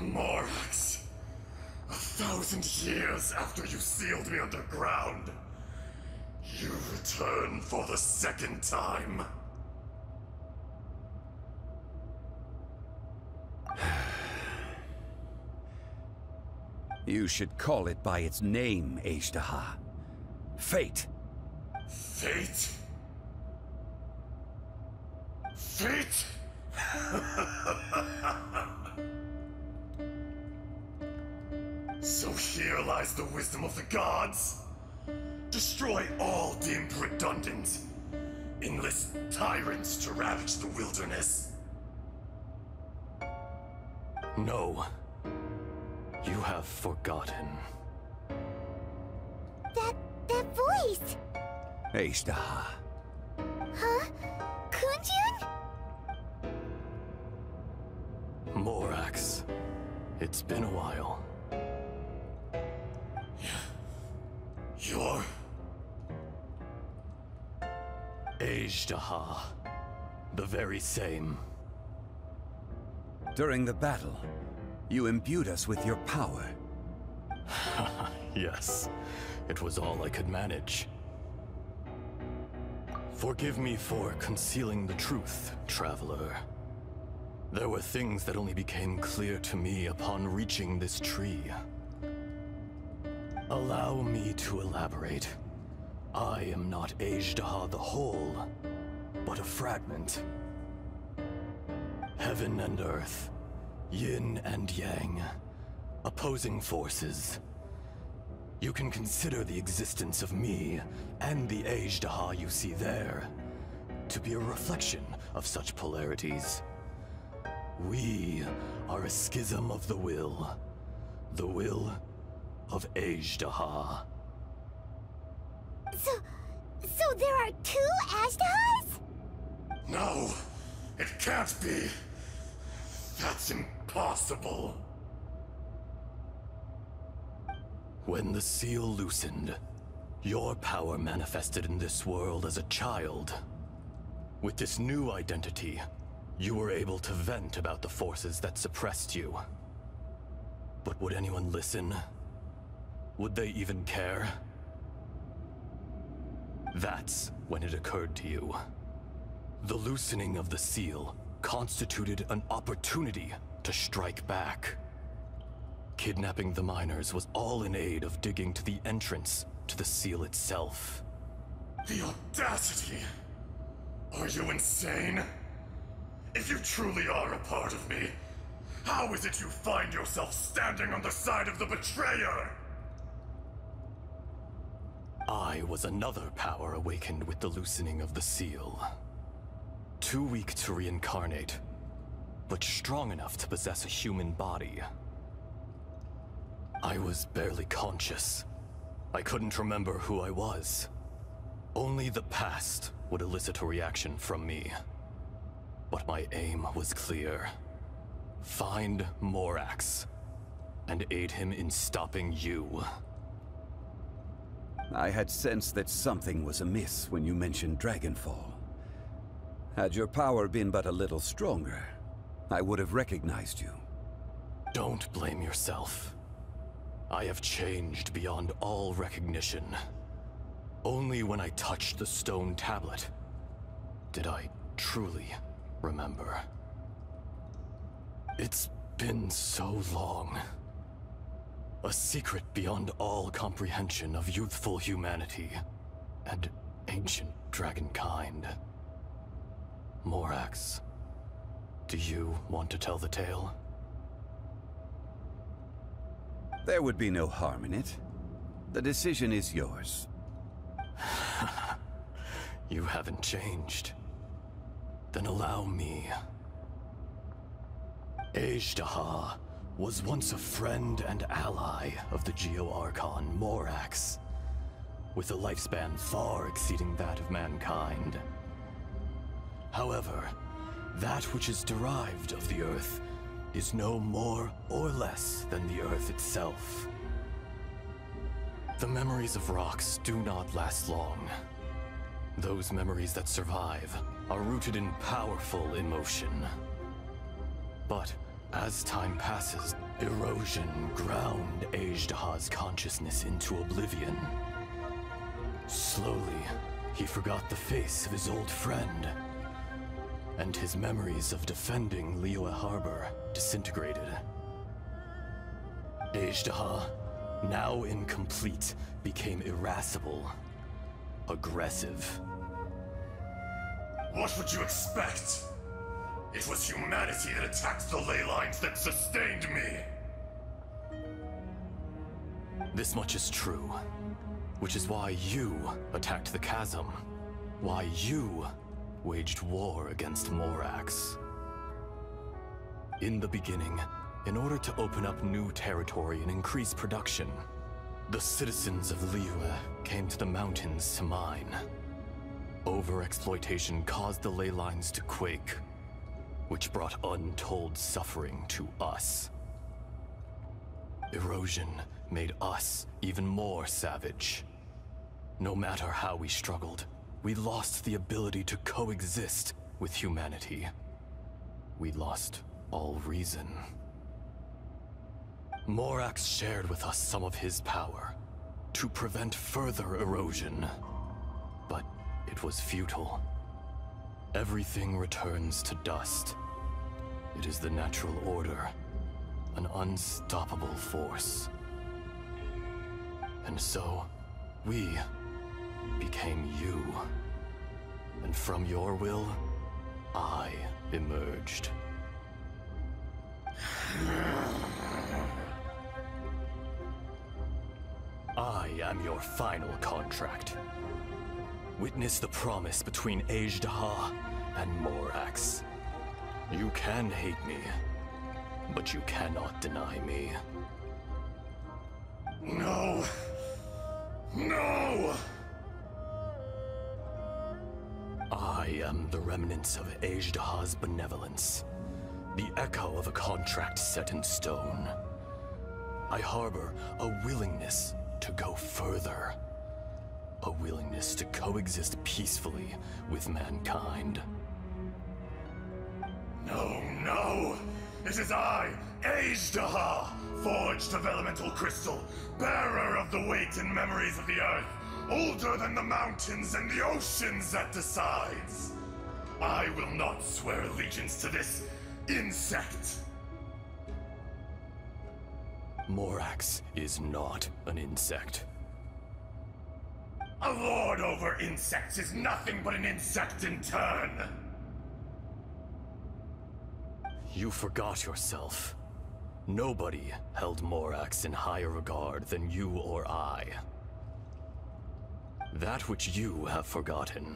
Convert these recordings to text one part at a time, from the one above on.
Morax, 1,000 years after you sealed me underground, you return for the second time. You should call it by its name, Azhdaha. Fate. Fate? Fate? So here lies the wisdom of the gods. Destroy all deemed redundant. Enlist tyrants to ravage the wilderness. No. You have forgotten. That voice! Azhdaha. Huh? Kunjun? Morax. It's been a while. You're... Azhdaha. The very same. During the battle, you imbued us with your power. Yes, it was all I could manage. Forgive me for concealing the truth, traveler. There were things that only became clear to me upon reaching this tree. Allow me to elaborate. I am not Azhdaha the whole, but a fragment. Heaven and earth, yin and yang, opposing forces. You can consider the existence of me and the Azhdaha you see there to be a reflection of such polarities. We are a schism of the will of Azhdaha. So there are two Azhdahas? No, it can't be. That's impossible. When the seal loosened, your power manifested in this world as a child. With this new identity, you were able to vent about the forces that suppressed you. But would anyone listen? Would they even care? That's when it occurred to you. The loosening of the seal constituted an opportunity to strike back. Kidnapping the miners was all in aid of digging to the entrance to the seal itself. The audacity! Are you insane? If you truly are a part of me, how is it you find yourself standing on the side of the betrayer? I was another power awakened with the loosening of the seal. Too weak to reincarnate, but strong enough to possess a human body. I was barely conscious. I couldn't remember who I was. Only the past would elicit a reaction from me. But my aim was clear. Find Morax, and aid him in stopping you. I had sensed that something was amiss when you mentioned Dragonfall. Had your power been but a little stronger, I would have recognized you. Don't blame yourself. I have changed beyond all recognition. Only when I touched the stone tablet did I truly remember. It's been so long. A secret beyond all comprehension of youthful humanity and ancient dragonkind. Morax, do you want to tell the tale? There would be no harm in it. The decision is yours. You haven't changed. Then allow me. Azhdaha was once a friend and ally of the Geo Archon, Morax, with a lifespan far exceeding that of mankind. However, that which is derived of the Earth is no more or less than the Earth itself. The memories of rocks do not last long. Those memories that survive are rooted in powerful emotion. But As time passes, erosion ground Azhdaha's consciousness into oblivion. Slowly, he forgot the face of his old friend, and his memories of defending Liyue Harbor disintegrated. Azhdaha, now incomplete, became irascible, aggressive. What would you expect? It was humanity that attacked the ley lines that sustained me. This much is true, which is why you attacked the Chasm, why you waged war against Morax. In the beginning, in order to open up new territory and increase production, the citizens of Liyue came to the mountains to mine. Overexploitation caused the ley lines to quake, which brought untold suffering to us. Erosion made us even more savage. No matter how we struggled, we lost the ability to coexist with humanity. We lost all reason. Morax shared with us some of his power to prevent further erosion, but it was futile. Everything returns to dust. It is the natural order, an unstoppable force. And so, we became you. And from your will, I emerged. I am your final contract. Witness the promise between Azhdaha and Morax. You can hate me, but you cannot deny me. No! No! I am the remnants of Azhdaha's benevolence, the echo of a contract set in stone. I harbor a willingness to go further, a willingness to coexist peacefully with mankind. No, no! It is I, Azhdaha, forged of elemental crystal, bearer of the weight and memories of the earth, older than the mountains and the oceans that decides. I will not swear allegiance to this insect. Morax is not an insect. A lord over insects is nothing but an insect in turn. You forgot yourself. Nobody held Morax in higher regard than you or I. That which you have forgotten,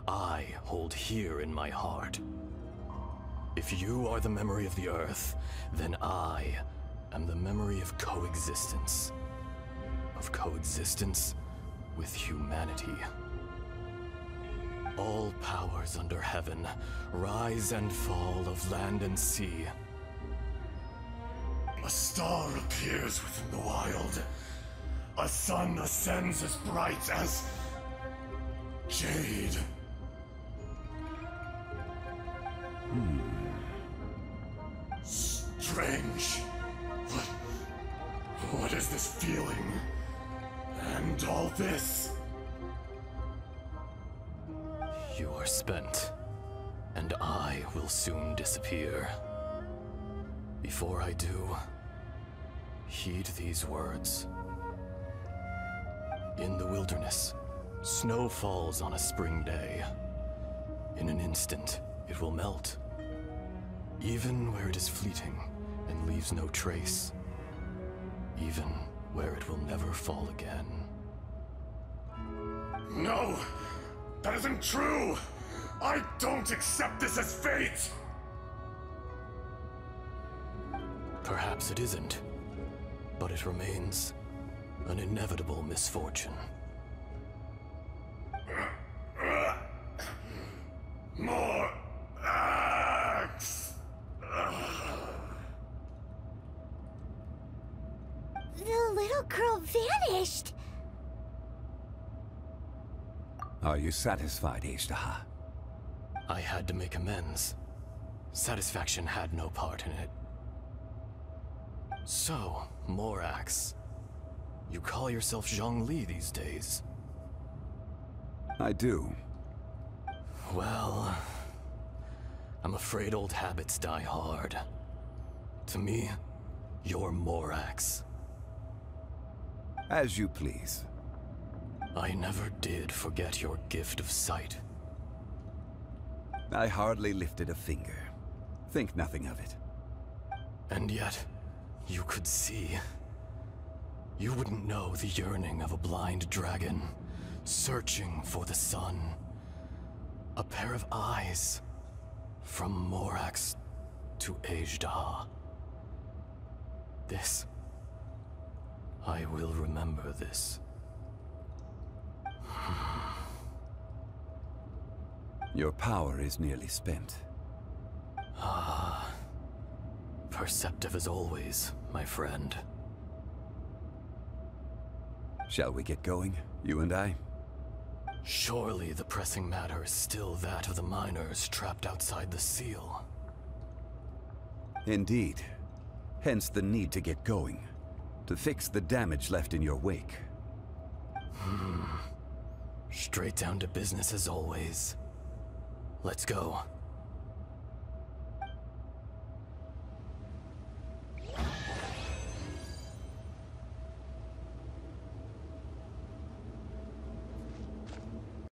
I hold here in my heart. If you are the memory of the Earth, then I am the memory of coexistence. Of coexistence with humanity. All powers under heaven, rise and fall of land and sea. A star appears within the wild. A sun ascends as bright as jade. Strange. What is this feeling? And all this? You are spent, and I will soon disappear. Before I do, heed these words. In the wilderness, snow falls on a spring day. In an instant, it will melt. Even where it is fleeting and leaves no trace. Even where it will never fall again. No! That isn't true! I don't accept this as fate! Perhaps it isn't, but it remains an inevitable misfortune. More axe! The little girl vanished! Are you satisfied, Azhdaha? I had to make amends. Satisfaction had no part in it. So, Morax. You call yourself Zhongli these days? I do. Well, I'm afraid old habits die hard. To me, you're Morax. As you please. I never did forget your gift of sight. I hardly lifted a finger. Think nothing of it. And yet, you could see. You wouldn't know the yearning of a blind dragon, searching for the sun. A pair of eyes, from Morax to Azhdaha. This, I will remember this. Your power is nearly spent. Perceptive as always, my friend. Shall we get going, you and I? Surely the pressing matter is still that of the miners trapped outside the seal. Indeed. Hence the need to get going. To fix the damage left in your wake. Straight down to business as always. Let's go.